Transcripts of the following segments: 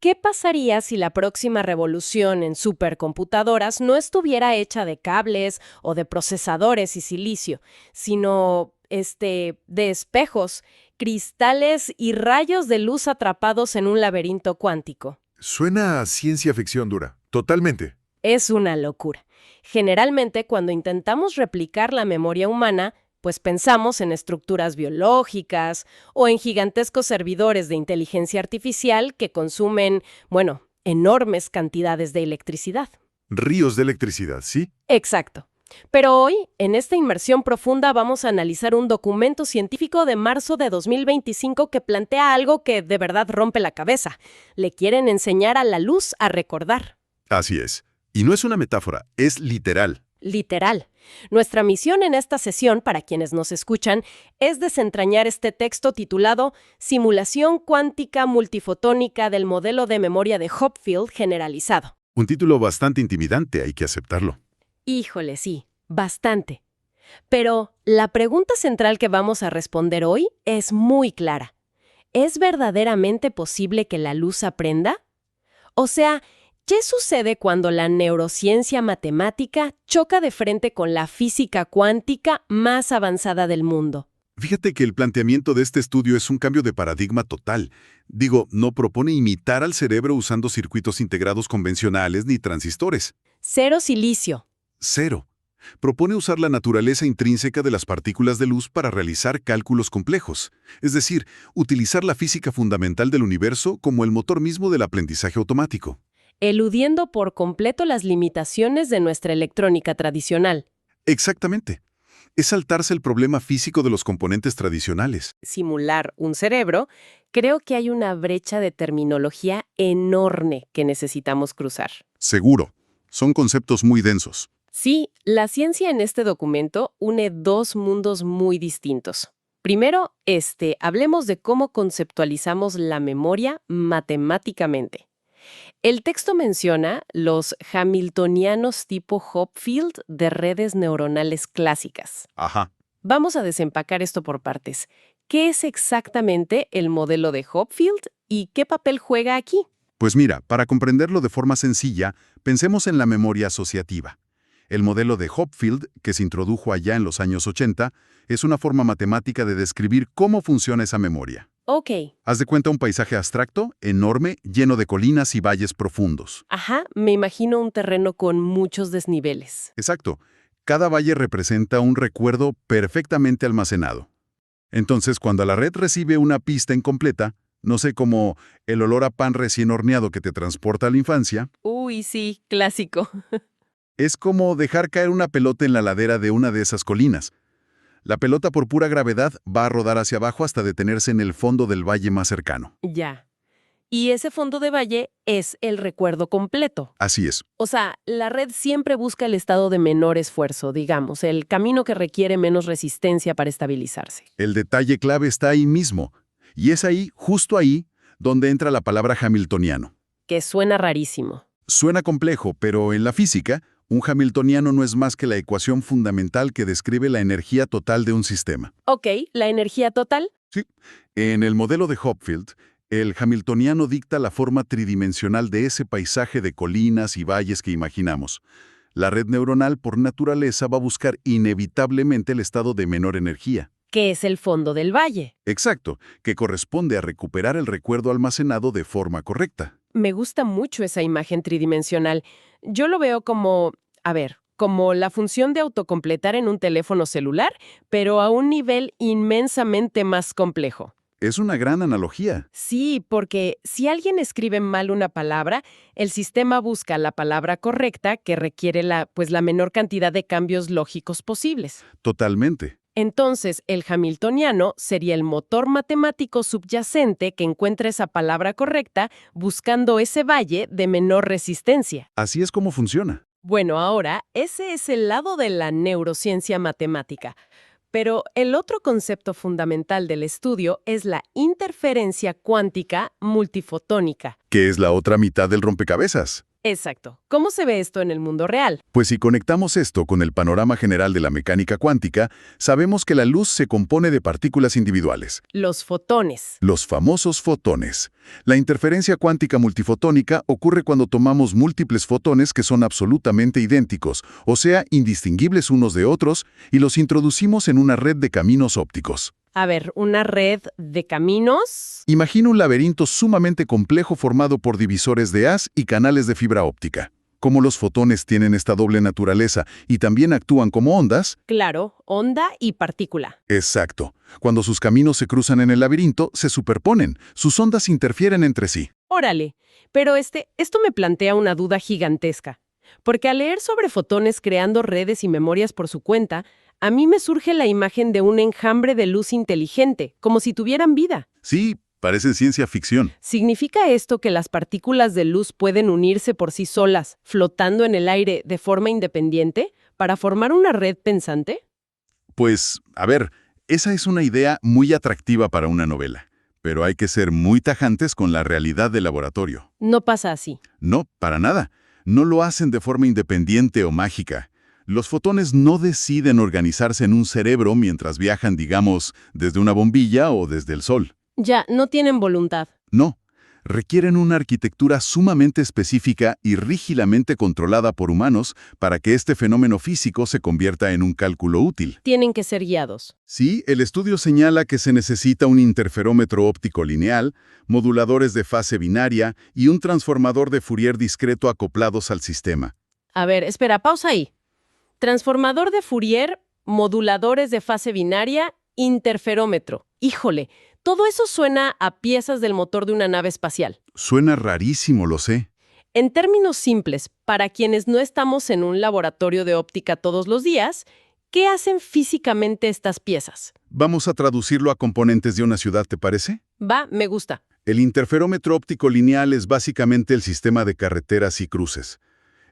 ¿Qué pasaría si la próxima revolución en supercomputadoras no estuviera hecha de cables o de procesadores y silicio, sino, de espejos, cristales y rayos de luz atrapados en un laberinto cuántico? Suena a ciencia ficción dura. Totalmente. Es una locura. Generalmente, cuando intentamos replicar la memoria humana, pues pensamos en estructuras biológicas o en gigantescos servidores de inteligencia artificial que consumen, bueno, enormes cantidades de electricidad. Ríos de electricidad, ¿sí? Exacto. Pero hoy, en esta inmersión profunda, vamos a analizar un documento científico de marzo de 2025 que plantea algo que de verdad rompe la cabeza. Le quieren enseñar a la luz a recordar. Así es. Y no es una metáfora, es literal. Literal. Nuestra misión en esta sesión, para quienes nos escuchan, es desentrañar este texto titulado Simulación cuántica multifotónica del modelo de memoria de Hopfield generalizado. Un título bastante intimidante, hay que aceptarlo. Híjole, sí, bastante. Pero la pregunta central que vamos a responder hoy es muy clara. ¿Es verdaderamente posible que la luz aprenda? O sea, ¿qué sucede cuando la neurociencia matemática choca de frente con la física cuántica más avanzada del mundo? Fíjate que el planteamiento de este estudio es un cambio de paradigma total. Digo, no propone imitar al cerebro usando circuitos integrados convencionales ni transistores. Cero silicio. Cero. Propone usar la naturaleza intrínseca de las partículas de luz para realizar cálculos complejos. Es decir, utilizar la física fundamental del universo como el motor mismo del aprendizaje automático. Eludiendo por completo las limitaciones de nuestra electrónica tradicional. Exactamente. Es saltarse el problema físico de los componentes tradicionales. Simular un cerebro, creo que hay una brecha de terminología enorme que necesitamos cruzar. Seguro. Son conceptos muy densos. Sí, la ciencia en este documento une dos mundos muy distintos. Primero, hablemos de cómo conceptualizamos la memoria matemáticamente. El texto menciona los hamiltonianos tipo Hopfield de redes neuronales clásicas. Ajá. Vamos a desempacar esto por partes. ¿Qué es exactamente el modelo de Hopfield y qué papel juega aquí? Pues mira, para comprenderlo de forma sencilla, pensemos en la memoria asociativa. El modelo de Hopfield, que se introdujo allá en los años 80, es una forma matemática de describir cómo funciona esa memoria. Ok. Haz de cuenta un paisaje abstracto, enorme, lleno de colinas y valles profundos. Ajá, me imagino un terreno con muchos desniveles. Exacto. Cada valle representa un recuerdo perfectamente almacenado. Entonces, cuando la red recibe una pista incompleta, no sé, como el olor a pan recién horneado que te transporta a la infancia, Uy, sí, clásico. es como dejar caer una pelota en la ladera de una de esas colinas. La pelota por pura gravedad va a rodar hacia abajo hasta detenerse en el fondo del valle más cercano. Ya. Y ese fondo de valle es el recuerdo completo. Así es. O sea, la red siempre busca el estado de menor esfuerzo, digamos, el camino que requiere menos resistencia para estabilizarse. El detalle clave está ahí mismo. Y es ahí, justo ahí, donde entra la palabra hamiltoniano. Que suena rarísimo. Suena complejo, pero en la física, un hamiltoniano no es más que la ecuación fundamental que describe la energía total de un sistema. Ok, la energía total. Sí. En el modelo de Hopfield, el hamiltoniano dicta la forma tridimensional de ese paisaje de colinas y valles que imaginamos. La red neuronal, por naturaleza, va a buscar inevitablemente el estado de menor energía. Que es el fondo del valle. Exacto, que corresponde a recuperar el recuerdo almacenado de forma correcta. Me gusta mucho esa imagen tridimensional. Yo lo veo como, como la función de autocompletar en un teléfono celular, pero a un nivel inmensamente más complejo. Es una gran analogía. Sí, porque si alguien escribe mal una palabra, el sistema busca la palabra correcta que requiere la menor cantidad de cambios lógicos posibles. Totalmente. Entonces, el hamiltoniano sería el motor matemático subyacente que encuentra esa palabra correcta buscando ese valle de menor resistencia. Así es como funciona. Bueno, ahora, ese es el lado de la neurociencia matemática. Pero el otro concepto fundamental del estudio es la interferencia cuántica multifotónica. ¿Qué es la otra mitad del rompecabezas? Exacto. ¿Cómo se ve esto en el mundo real? Pues si conectamos esto con el panorama general de la mecánica cuántica, sabemos que la luz se compone de partículas individuales, Los fotones. los famosos fotones. La interferencia cuántica multifotónica ocurre cuando tomamos múltiples fotones que son absolutamente idénticos, o sea, indistinguibles unos de otros, y los introducimos en una red de caminos ópticos. A ver, ¿una red de caminos? Imagina un laberinto sumamente complejo formado por divisores de haz y canales de fibra óptica. Como los fotones tienen esta doble naturaleza y también actúan como ondas, Claro, onda y partícula. exacto. Cuando sus caminos se cruzan en el laberinto, se superponen, sus ondas interfieren entre sí. Órale. Pero esto me plantea una duda gigantesca. Porque al leer sobre fotones creando redes y memorias por su cuenta, a mí me surge la imagen de un enjambre de luz inteligente, como si tuvieran vida. Sí, parece ciencia ficción. ¿Significa esto que las partículas de luz pueden unirse por sí solas, flotando en el aire de forma independiente, para formar una red pensante? Pues, a ver, esa es una idea muy atractiva para una novela, pero hay que ser muy tajantes con la realidad del laboratorio. No pasa así. No, para nada. No lo hacen de forma independiente o mágica. Los fotones no deciden organizarse en un cerebro mientras viajan, digamos, desde una bombilla o desde el sol. Ya, no tienen voluntad. No. Requieren una arquitectura sumamente específica y rígidamente controlada por humanos para que este fenómeno físico se convierta en un cálculo útil. Tienen que ser guiados. Sí, el estudio señala que se necesita un interferómetro óptico lineal, moduladores de fase binaria y un transformador de Fourier discreto acoplados al sistema. A ver, espera, pausa ahí. Transformador de Fourier, moduladores de fase binaria, interferómetro. Híjole, todo eso suena a piezas del motor de una nave espacial. Suena rarísimo, lo sé. En términos simples, para quienes no estamos en un laboratorio de óptica todos los días, ¿qué hacen físicamente estas piezas? Vamos a traducirlo a componentes de una ciudad, ¿te parece? Va, me gusta. El interferómetro óptico lineal es básicamente el sistema de carreteras y cruces.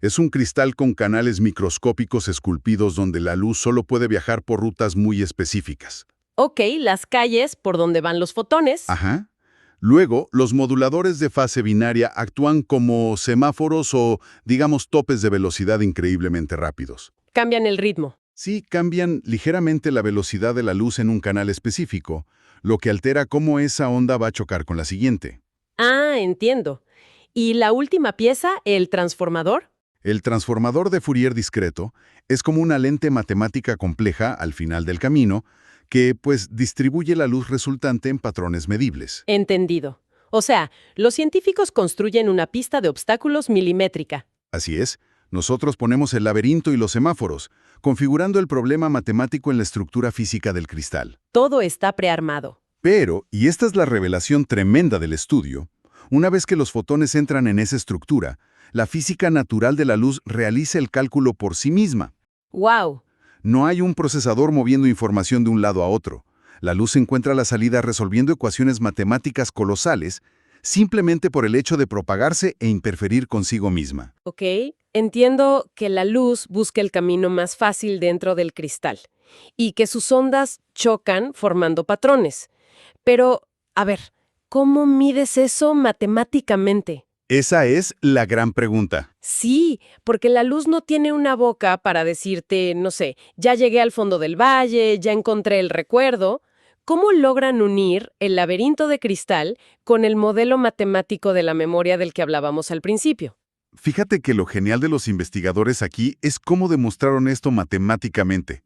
Es un cristal con canales microscópicos esculpidos donde la luz solo puede viajar por rutas muy específicas. Ok, las calles por donde van los fotones. Ajá. Luego, los moduladores de fase binaria actúan como semáforos o, digamos, topes de velocidad increíblemente rápidos. Cambian el ritmo. Sí, cambian ligeramente la velocidad de la luz en un canal específico, lo que altera cómo esa onda va a chocar con la siguiente. Ah, entiendo. ¿Y la última pieza, el transformador? El transformador de Fourier discreto es como una lente matemática compleja al final del camino que, pues, distribuye la luz resultante en patrones medibles. Entendido. O sea, los científicos construyen una pista de obstáculos milimétrica. Así es, nosotros ponemos el laberinto y los semáforos, configurando el problema matemático en la estructura física del cristal. Todo está prearmado. Pero, y esta es la revelación tremenda del estudio, una vez que los fotones entran en esa estructura, la física natural de la luz realiza el cálculo por sí misma. ¡Wow! No hay un procesador moviendo información de un lado a otro. La luz encuentra la salida resolviendo ecuaciones matemáticas colosales simplemente por el hecho de propagarse e interferir consigo misma. Ok, entiendo que la luz busca el camino más fácil dentro del cristal y que sus ondas chocan formando patrones. Pero, a ver, ¿cómo mides eso matemáticamente? Esa es la gran pregunta. Sí, porque la luz no tiene una boca para decirte, no sé, ya llegué al fondo del valle, ya encontré el recuerdo. ¿Cómo logran unir el laberinto de cristal con el modelo matemático de la memoria del que hablábamos al principio? Fíjate que lo genial de los investigadores aquí es cómo demostraron esto matemáticamente.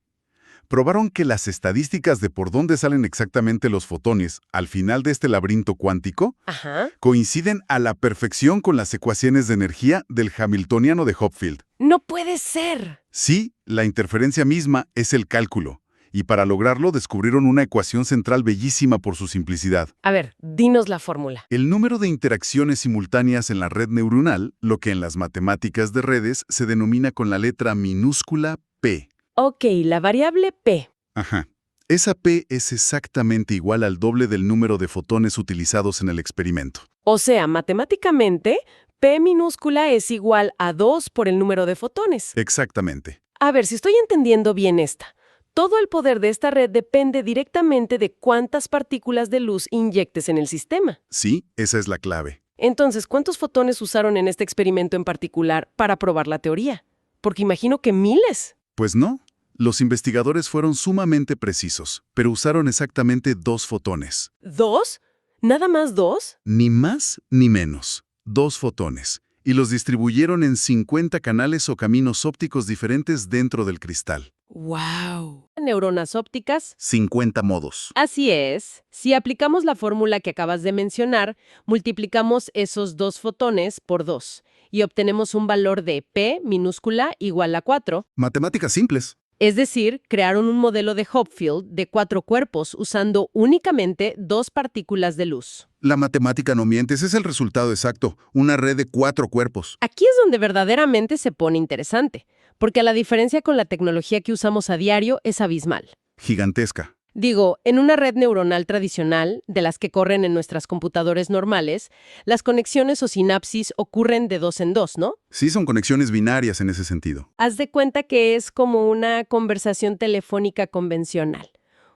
Probaron que las estadísticas de por dónde salen exactamente los fotones al final de este laberinto cuántico Ajá. coinciden a la perfección con las ecuaciones de energía del Hamiltoniano de Hopfield. ¡No puede ser! Sí, la interferencia misma es el cálculo, y para lograrlo descubrieron una ecuación central bellísima por su simplicidad. A ver, dinos la fórmula. El número de interacciones simultáneas en la red neuronal, lo que en las matemáticas de redes se denomina con la letra minúscula P. Ok, la variable P. Ajá. Esa P es exactamente igual al doble del número de fotones utilizados en el experimento. O sea, matemáticamente, P minúscula es igual a 2 por el número de fotones. Exactamente. A ver, si estoy entendiendo bien esta. Todo el poder de esta red depende directamente de cuántas partículas de luz inyectes en el sistema. Sí, esa es la clave. Entonces, ¿cuántos fotones usaron en este experimento en particular para probar la teoría? Porque imagino que miles. Pues no. Los investigadores fueron sumamente precisos, pero usaron exactamente 2 fotones. ¿2? ¿Nada más 2? Ni más ni menos. 2 fotones. Y los distribuyeron en 50 canales o caminos ópticos diferentes dentro del cristal. ¡Wow! Neuronas ópticas. 50 modos. Así es. Si aplicamos la fórmula que acabas de mencionar, multiplicamos esos 2 fotones por 2 y obtenemos un valor de P minúscula igual a 4. Matemáticas simples. Es decir, crearon un modelo de Hopfield de 4 cuerpos usando únicamente 2 partículas de luz. La matemática no miente, ese es el resultado exacto. Una red de 4 cuerpos. Aquí es donde verdaderamente se pone interesante, porque la diferencia con la tecnología que usamos a diario es abismal. Gigantesca. Digo, en una red neuronal tradicional, de las que corren en nuestras computadores normales, las conexiones o sinapsis ocurren de 2 en 2, ¿no? Sí, son conexiones binarias en ese sentido. Haz de cuenta que es como una conversación telefónica convencional.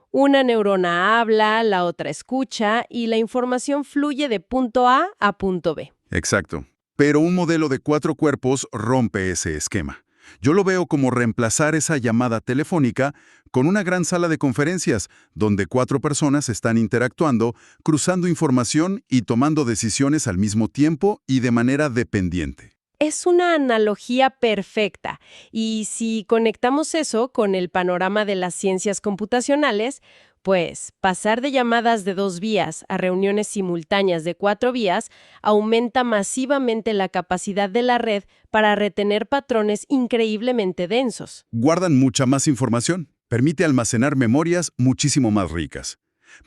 Una neurona habla, la otra escucha y la información fluye de punto A punto B. Exacto. Pero un modelo de 4 cuerpos rompe ese esquema. Yo lo veo como reemplazar esa llamada telefónica con una gran sala de conferencias donde 4 personas están interactuando, cruzando información y tomando decisiones al mismo tiempo y de manera dependiente. Es una analogía perfecta, y si conectamos eso con el panorama de las ciencias computacionales, pues pasar de llamadas de 2 vías a reuniones simultáneas de 4 vías aumenta masivamente la capacidad de la red para retener patrones increíblemente densos. Guardan mucha más información, permite almacenar memorias muchísimo más ricas.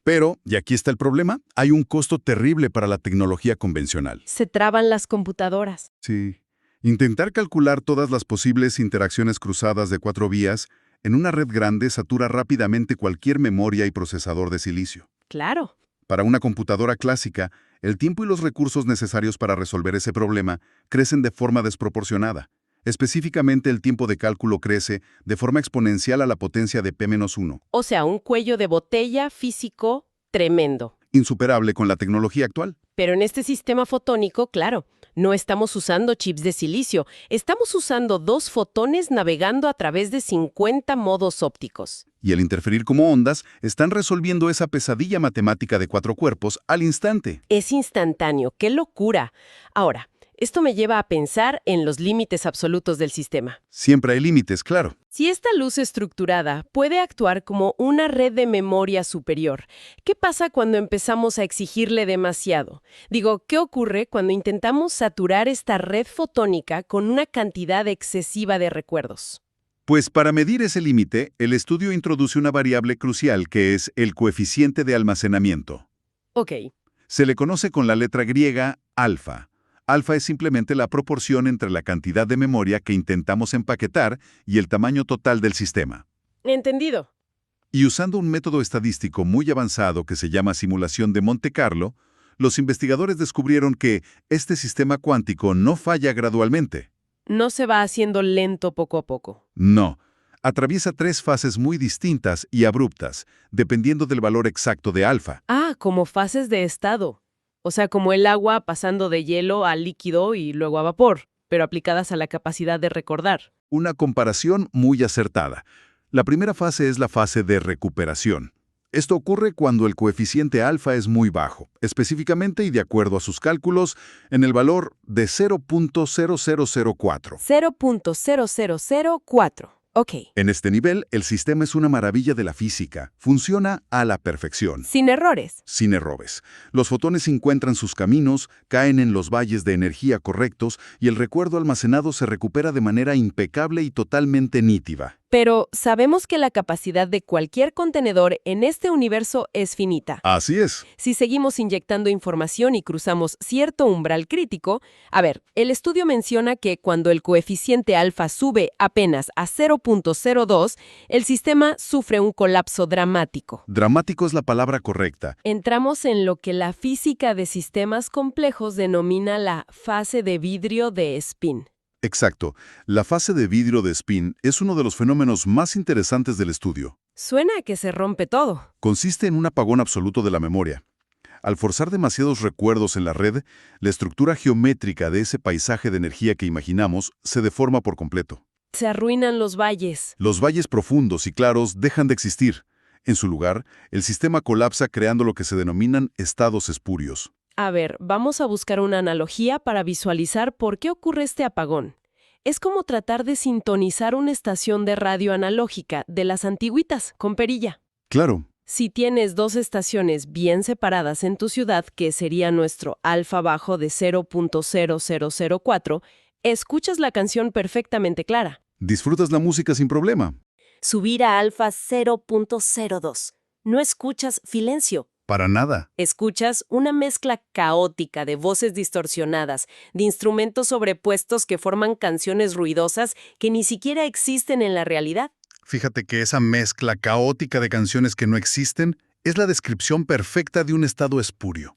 Pero, y aquí está el problema, hay un costo terrible para la tecnología convencional. Se traban las computadoras. Sí. Intentar calcular todas las posibles interacciones cruzadas de 4 vías en una red grande satura rápidamente cualquier memoria y procesador de silicio. Claro. Para una computadora clásica, el tiempo y los recursos necesarios para resolver ese problema crecen de forma desproporcionada. Específicamente, el tiempo de cálculo crece de forma exponencial a la potencia de P-1. O sea, un cuello de botella físico tremendo. Insuperable con la tecnología actual. Pero en este sistema fotónico, claro, no estamos usando chips de silicio, estamos usando 2 fotones navegando a través de 50 modos ópticos. Y al interferir como ondas, están resolviendo esa pesadilla matemática de 4 cuerpos al instante. Es instantáneo, ¡qué locura! Ahora, esto me lleva a pensar en los límites absolutos del sistema. Siempre hay límites, claro. Si esta luz estructurada puede actuar como una red de memoria superior, ¿qué pasa cuando empezamos a exigirle demasiado? Digo, ¿qué ocurre cuando intentamos saturar esta red fotónica con una cantidad excesiva de recuerdos? Pues para medir ese límite, el estudio introduce una variable crucial que es el coeficiente de almacenamiento. Ok. Se le conoce con la letra griega alfa. Alfa es simplemente la proporción entre la cantidad de memoria que intentamos empaquetar y el tamaño total del sistema. Entendido. Y usando un método estadístico muy avanzado que se llama simulación de Monte Carlo, los investigadores descubrieron que este sistema cuántico no falla gradualmente. No se va haciendo lento poco a poco. No. Atraviesa 3 fases muy distintas y abruptas, dependiendo del valor exacto de alfa. Ah, como fases de estado. O sea, como el agua pasando de hielo a líquido y luego a vapor, pero aplicadas a la capacidad de recordar. Una comparación muy acertada. La primera fase es la fase de recuperación. Esto ocurre cuando el coeficiente alfa es muy bajo, específicamente y de acuerdo a sus cálculos, en el valor de 0.0004. 0.0004. Ok. En este nivel, el sistema es una maravilla de la física. Funciona a la perfección. Sin errores. Sin errores. Los fotones encuentran sus caminos, caen en los valles de energía correctos y el recuerdo almacenado se recupera de manera impecable y totalmente nítida. Pero sabemos que la capacidad de cualquier contenedor en este universo es finita. Así es. Si seguimos inyectando información y cruzamos cierto umbral crítico, el estudio menciona que cuando el coeficiente alfa sube apenas a 0.02, el sistema sufre un colapso dramático. Dramático es la palabra correcta. Entramos en lo que la física de sistemas complejos denomina la fase de vidrio de spin. Exacto. La fase de vidrio de spin es uno de los fenómenos más interesantes del estudio. Suena a que se rompe todo. Consiste en un apagón absoluto de la memoria. Al forzar demasiados recuerdos en la red, la estructura geométrica de ese paisaje de energía que imaginamos se deforma por completo. Se arruinan los valles. Los valles profundos y claros dejan de existir. En su lugar, el sistema colapsa creando lo que se denominan estados espurios. A ver, vamos a buscar una analogía para visualizar por qué ocurre este apagón. Es como tratar de sintonizar una estación de radio analógica de las antiguitas, con perilla. Claro, Si tienes dos estaciones bien separadas en tu ciudad, que sería nuestro alfa bajo de 0.0004, escuchas la canción perfectamente clara. disfrutas la música sin problema. Subir a alfa 0.02. No escuchas silencio. Para nada. Escuchas una mezcla caótica de voces distorsionadas, de instrumentos sobrepuestos que forman canciones ruidosas que ni siquiera existen en la realidad. Fíjate que esa mezcla caótica de canciones que no existen es la descripción perfecta de un estado espurio.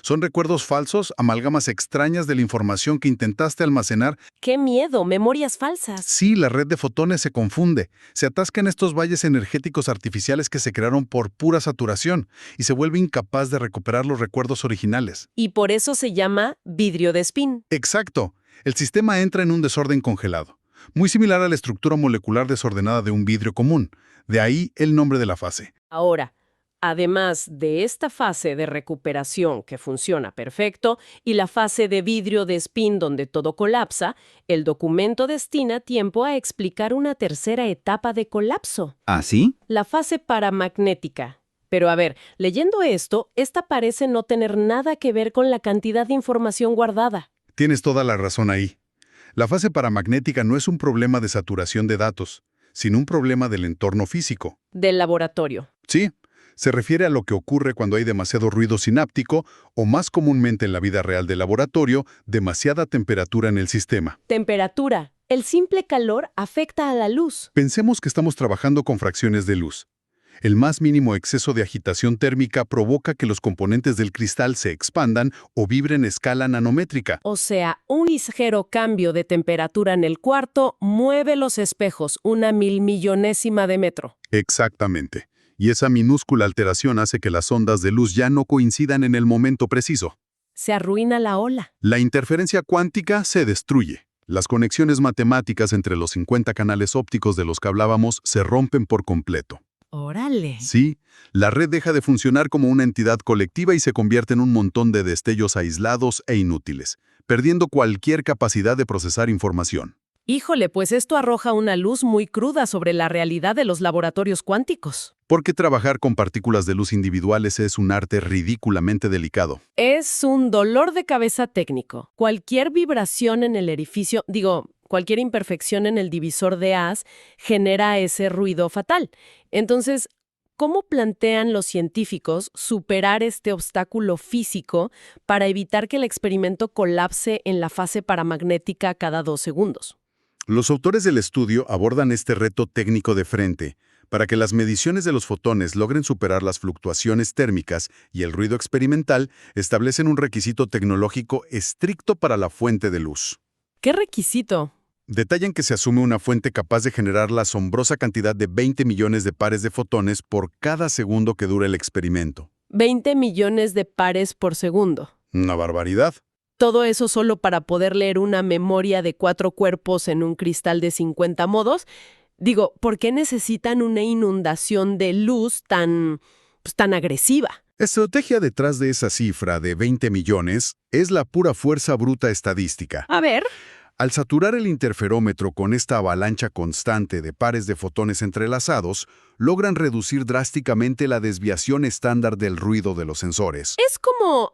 Son recuerdos falsos, amalgamas extrañas de la información que intentaste almacenar. ¡Qué miedo! Memorias falsas. Sí, la red de fotones se confunde. Se atasca en estos valles energéticos artificiales que se crearon por pura saturación y se vuelve incapaz de recuperar los recuerdos originales. Y por eso se llama vidrio de spin. Exacto. El sistema entra en un desorden congelado, muy similar a la estructura molecular desordenada de un vidrio común. De ahí el nombre de la fase. Ahora, además de esta fase de recuperación que funciona perfecto y la fase de vidrio de spin donde todo colapsa, el documento destina tiempo a explicar una tercera etapa de colapso, ¿Ah, sí? la fase paramagnética. Pero a ver, leyendo esto, esta parece no tener nada que ver con la cantidad de información guardada. Tienes toda la razón ahí. La fase paramagnética no es un problema de saturación de datos, sino un problema del entorno físico. Del laboratorio. Sí, se refiere a lo que ocurre cuando hay demasiado ruido sináptico o, más comúnmente en la vida real del laboratorio, demasiada temperatura en el sistema. Temperatura. El simple calor afecta a la luz. Pensemos que estamos trabajando con fracciones de luz. El más mínimo exceso de agitación térmica provoca que los componentes del cristal se expandan o vibren a escala nanométrica. O sea, un ligero cambio de temperatura en el cuarto mueve los espejos una milmillonésima de metro. Exactamente. Y esa minúscula alteración hace que las ondas de luz ya no coincidan en el momento preciso. Se arruina la ola. La interferencia cuántica se destruye. Las conexiones matemáticas entre los 50 canales ópticos de los que hablábamos se rompen por completo. ¡Órale! Sí, la red deja de funcionar como una entidad colectiva y se convierte en un montón de destellos aislados e inútiles, perdiendo cualquier capacidad de procesar información. Híjole, pues esto arroja una luz muy cruda sobre la realidad de los laboratorios cuánticos. Porque trabajar con partículas de luz individuales es un arte ridículamente delicado. Es un dolor de cabeza técnico. Cualquier vibración en el edificio, cualquier imperfección en el divisor de haz genera ese ruido fatal. Entonces, ¿cómo plantean los científicos superar este obstáculo físico para evitar que el experimento colapse en la fase paramagnética cada 2 segundos? Los autores del estudio abordan este reto técnico de frente. Para que las mediciones de los fotones logren superar las fluctuaciones térmicas y el ruido experimental, establecen un requisito tecnológico estricto para la fuente de luz. ¿Qué requisito? Detallan que se asume una fuente capaz de generar la asombrosa cantidad de 20 millones de pares de fotones por cada segundo que dure el experimento. 20 millones de pares por segundo. Una barbaridad. Todo eso solo para poder leer una memoria de 4 cuerpos en un cristal de 50 modos. ¿Por qué necesitan una inundación de luz tan agresiva? La estrategia detrás de esa cifra de 20 millones es la pura fuerza bruta estadística. A ver. Al saturar el interferómetro con esta avalancha constante de pares de fotones entrelazados, logran reducir drásticamente la desviación estándar del ruido de los sensores. Es como,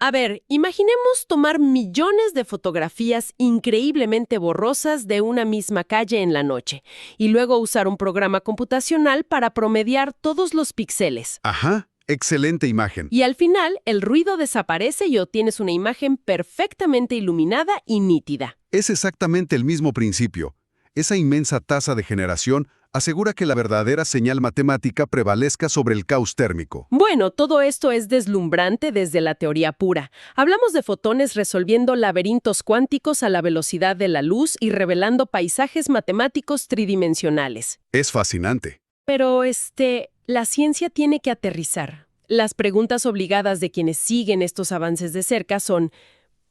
imaginemos tomar millones de fotografías increíblemente borrosas de una misma calle en la noche y luego usar un programa computacional para promediar todos los píxeles. Ajá. Excelente imagen. Y al final, el ruido desaparece y obtienes una imagen perfectamente iluminada y nítida. Es exactamente el mismo principio. Esa inmensa tasa de generación asegura que la verdadera señal matemática prevalezca sobre el caos térmico. Bueno, todo esto es deslumbrante desde la teoría pura. Hablamos de fotones resolviendo laberintos cuánticos a la velocidad de la luz y revelando paisajes matemáticos tridimensionales. Es fascinante. Pero la ciencia tiene que aterrizar. Las preguntas obligadas de quienes siguen estos avances de cerca son,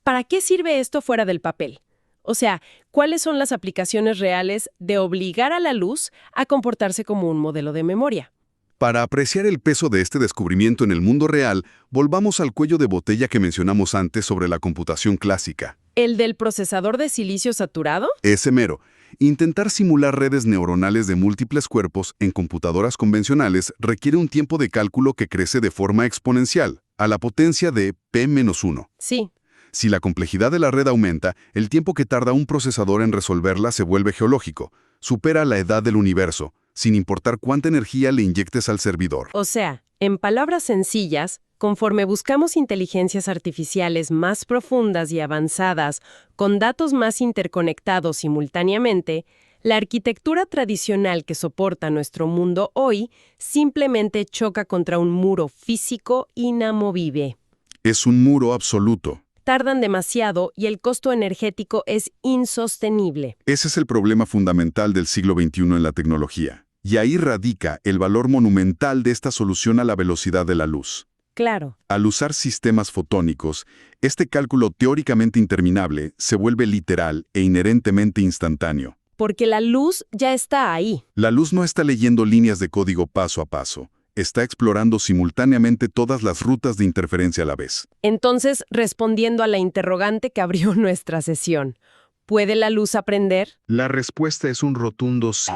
¿para qué sirve esto fuera del papel? O sea, ¿cuáles son las aplicaciones reales de obligar a la luz a comportarse como un modelo de memoria? Para apreciar el peso de este descubrimiento en el mundo real, volvamos al cuello de botella que mencionamos antes sobre la computación clásica. ¿El del procesador de silicio saturado? Ese mero. Intentar simular redes neuronales de múltiples cuerpos en computadoras convencionales requiere un tiempo de cálculo que crece de forma exponencial, a la potencia de P-1. Sí. Si la complejidad de la red aumenta, el tiempo que tarda un procesador en resolverla se vuelve geológico, supera la edad del universo, sin importar cuánta energía le inyectes al servidor. O sea, en palabras sencillas, conforme buscamos inteligencias artificiales más profundas y avanzadas, con datos más interconectados simultáneamente, la arquitectura tradicional que soporta nuestro mundo hoy simplemente choca contra un muro físico inamovible. Es un muro absoluto. Tardan demasiado y el costo energético es insostenible. Ese es el problema fundamental del siglo XXI en la tecnología. Y ahí radica el valor monumental de esta solución a la velocidad de la luz. Claro. Al usar sistemas fotónicos, este cálculo teóricamente interminable se vuelve literal e inherentemente instantáneo. Porque la luz ya está ahí. La luz no está leyendo líneas de código paso a paso. Está explorando simultáneamente todas las rutas de interferencia a la vez. Entonces, respondiendo a la interrogante que abrió nuestra sesión, ¿puede la luz aprender? La respuesta es un rotundo sí.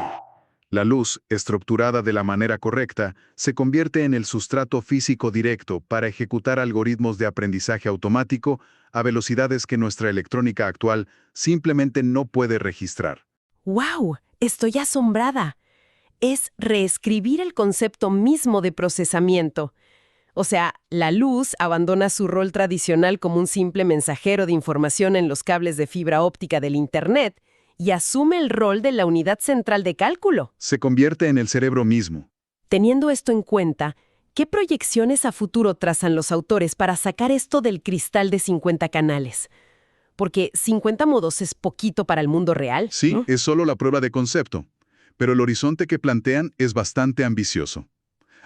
La luz, estructurada de la manera correcta, se convierte en el sustrato físico directo para ejecutar algoritmos de aprendizaje automático a velocidades que nuestra electrónica actual simplemente no puede registrar. ¡Wow! Estoy asombrada. Es reescribir el concepto mismo de procesamiento. O sea, la luz abandona su rol tradicional como un simple mensajero de información en los cables de fibra óptica del Internet y asume el rol de la unidad central de cálculo. Se convierte en el cerebro mismo. Teniendo esto en cuenta, ¿qué proyecciones a futuro trazan los autores para sacar esto del cristal de 50 canales? Porque 50 modos es poquito para el mundo real, Sí, ¿no? es solo la prueba de concepto, pero el horizonte que plantean es bastante ambicioso.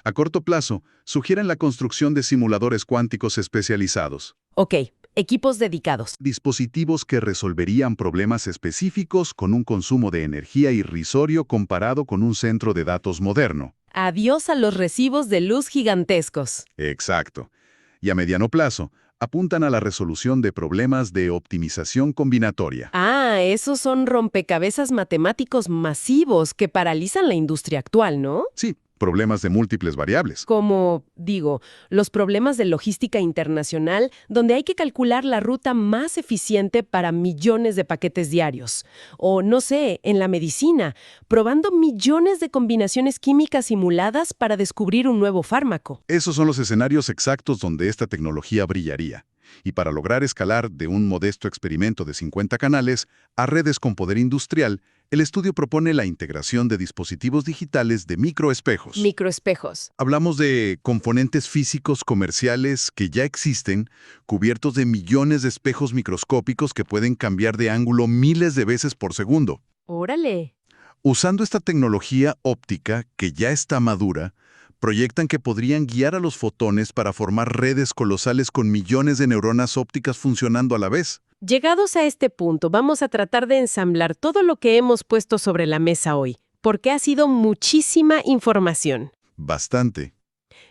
A corto plazo, sugieren la construcción de simuladores cuánticos especializados. Ok, equipos dedicados. Dispositivos que resolverían problemas específicos con un consumo de energía irrisorio comparado con un centro de datos moderno. Adiós a los recibos de luz gigantescos. Exacto. Y a mediano plazo, apuntan a la resolución de problemas de optimización combinatoria. Ah, esos son rompecabezas matemáticos masivos que paralizan la industria actual, ¿no? Sí, problemas de múltiples variables. Como, digo, los problemas de logística internacional, donde hay que calcular la ruta más eficiente para millones de paquetes diarios. O, no sé, en la medicina, probando millones de combinaciones químicas simuladas para descubrir un nuevo fármaco. Esos son los escenarios exactos donde esta tecnología brillaría. Y para lograr escalar de un modesto experimento de 50 canales a redes con poder industrial, el estudio propone la integración de dispositivos digitales de microespejos. Microespejos. Hablamos de componentes físicos comerciales que ya existen, cubiertos de millones de espejos microscópicos que pueden cambiar de ángulo miles de veces por segundo. Órale. Usando esta tecnología óptica, que ya está madura, proyectan que podrían guiar a los fotones para formar redes colosales con millones de neuronas ópticas funcionando a la vez. Llegados a este punto, vamos a tratar de ensamblar todo lo que hemos puesto sobre la mesa hoy, porque ha sido muchísima información. Bastante.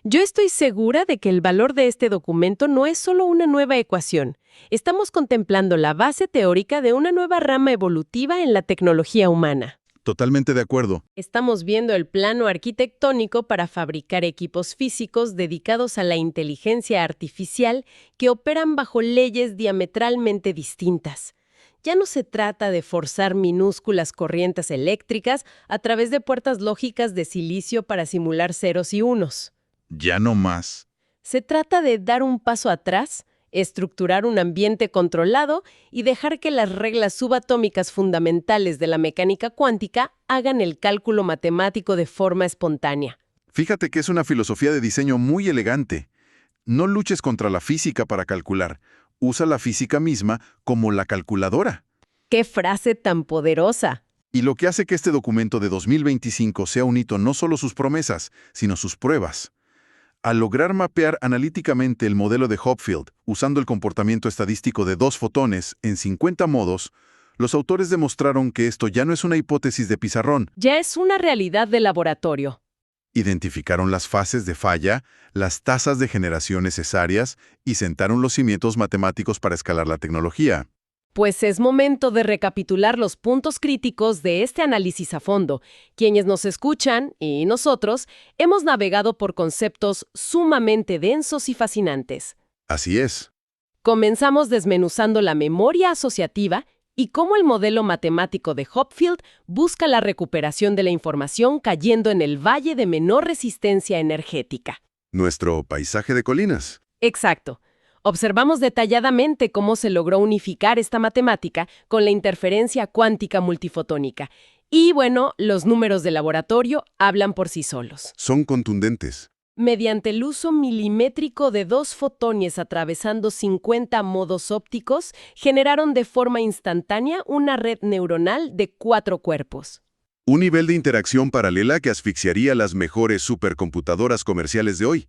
Yo estoy segura de que el valor de este documento no es solo una nueva ecuación. Estamos contemplando la base teórica de una nueva rama evolutiva en la tecnología humana. Totalmente de acuerdo. Estamos viendo el plano arquitectónico para fabricar equipos físicos dedicados a la inteligencia artificial que operan bajo leyes diametralmente distintas. Ya no se trata de forzar minúsculas corrientes eléctricas a través de puertas lógicas de silicio para simular ceros y unos. Ya no más. Se trata de dar un paso atrás, estructurar un ambiente controlado y dejar que las reglas subatómicas fundamentales de la mecánica cuántica hagan el cálculo matemático de forma espontánea. Fíjate que es una filosofía de diseño muy elegante. No luches contra la física para calcular. Usa la física misma como la calculadora. ¡Qué frase tan poderosa! Y lo que hace que este documento de 2025 sea un hito no solo sus promesas, sino sus pruebas. Al lograr mapear analíticamente el modelo de Hopfield, usando el comportamiento estadístico de 2 fotones en 50 modos, los autores demostraron que esto ya no es una hipótesis de pizarrón. Ya es una realidad de laboratorio. Identificaron las fases de falla, las tasas de generación necesarias y sentaron los cimientos matemáticos para escalar la tecnología. Pues es momento de recapitular los puntos críticos de este análisis a fondo. Quienes nos escuchan, y nosotros, hemos navegado por conceptos sumamente densos y fascinantes. Así es. Comenzamos desmenuzando la memoria asociativa y cómo el modelo matemático de Hopfield busca la recuperación de la información cayendo en el valle de menor resistencia energética. Nuestro paisaje de colinas. Exacto. Observamos detalladamente cómo se logró unificar esta matemática con la interferencia cuántica multifotónica. Y bueno, los números de laboratorio hablan por sí solos. Son contundentes. Mediante el uso milimétrico de 2 fotones atravesando 50 modos ópticos, generaron de forma instantánea una red neuronal de 4 cuerpos. Un nivel de interacción paralela que asfixiaría las mejores supercomputadoras comerciales de hoy.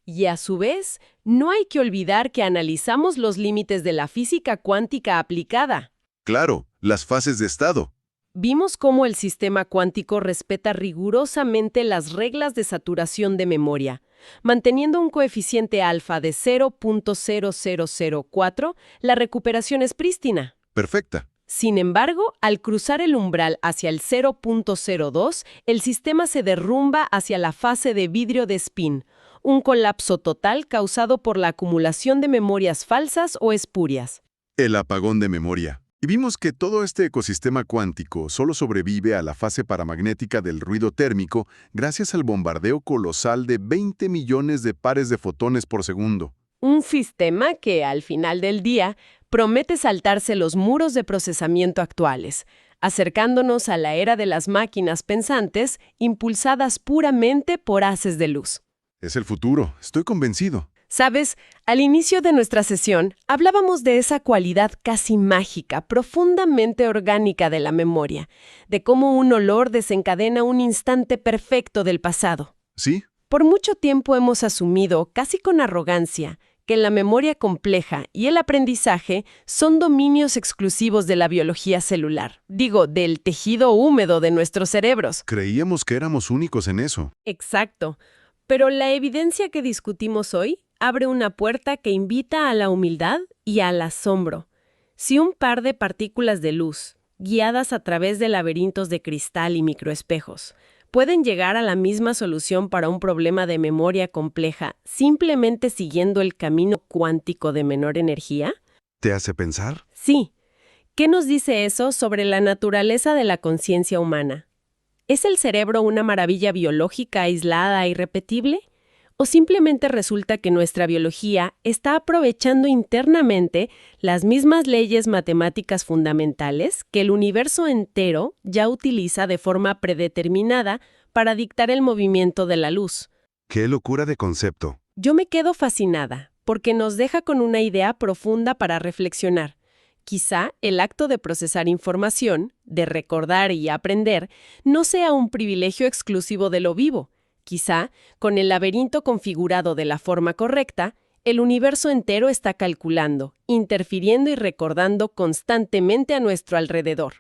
Y a su vez, no hay que olvidar que analizamos los límites de la física cuántica aplicada. Claro, las fases de estado. Vimos cómo el sistema cuántico respeta rigurosamente las reglas de saturación de memoria. Manteniendo un coeficiente alfa de 0.0004, la recuperación es prístina. Perfecta. Sin embargo, al cruzar el umbral hacia el 0.02, el sistema se derrumba hacia la fase de vidrio de spin, un colapso total causado por la acumulación de memorias falsas o espurias. El apagón de memoria. Y vimos que todo este ecosistema cuántico solo sobrevive a la fase paramagnética del ruido térmico gracias al bombardeo colosal de 20 millones de pares de fotones por segundo. Un sistema que, al final del día, promete saltarse los muros de procesamiento actuales, acercándonos a la era de las máquinas pensantes impulsadas puramente por haces de luz. Es el futuro, estoy convencido. ¿Sabes? Al inicio de nuestra sesión, hablábamos de esa cualidad casi mágica, profundamente orgánica de la memoria, de cómo un olor desencadena un instante perfecto del pasado. ¿Sí? Por mucho tiempo hemos asumido, casi con arrogancia, que la memoria compleja y el aprendizaje son dominios exclusivos de la biología celular. Digo, del tejido húmedo de nuestros cerebros. Creíamos que éramos únicos en eso. Exacto. Pero la evidencia que discutimos hoy abre una puerta que invita a la humildad y al asombro. Si un par de partículas de luz, guiadas a través de laberintos de cristal y microespejos, pueden llegar a la misma solución para un problema de memoria compleja simplemente siguiendo el camino cuántico de menor energía, ¿Te hace pensar? sí. ¿Qué nos dice eso sobre la naturaleza de la conciencia humana? ¿Es el cerebro una maravilla biológica aislada e irrepetible? ¿O simplemente resulta que nuestra biología está aprovechando internamente las mismas leyes matemáticas fundamentales que el universo entero ya utiliza de forma predeterminada para dictar el movimiento de la luz? ¡Qué locura de concepto! Yo me quedo fascinada, porque nos deja con una idea profunda para reflexionar. Quizá el acto de procesar información, de recordar y aprender, no sea un privilegio exclusivo de lo vivo. Quizá, con el laberinto configurado de la forma correcta, el universo entero está calculando, interfiriendo y recordando constantemente a nuestro alrededor.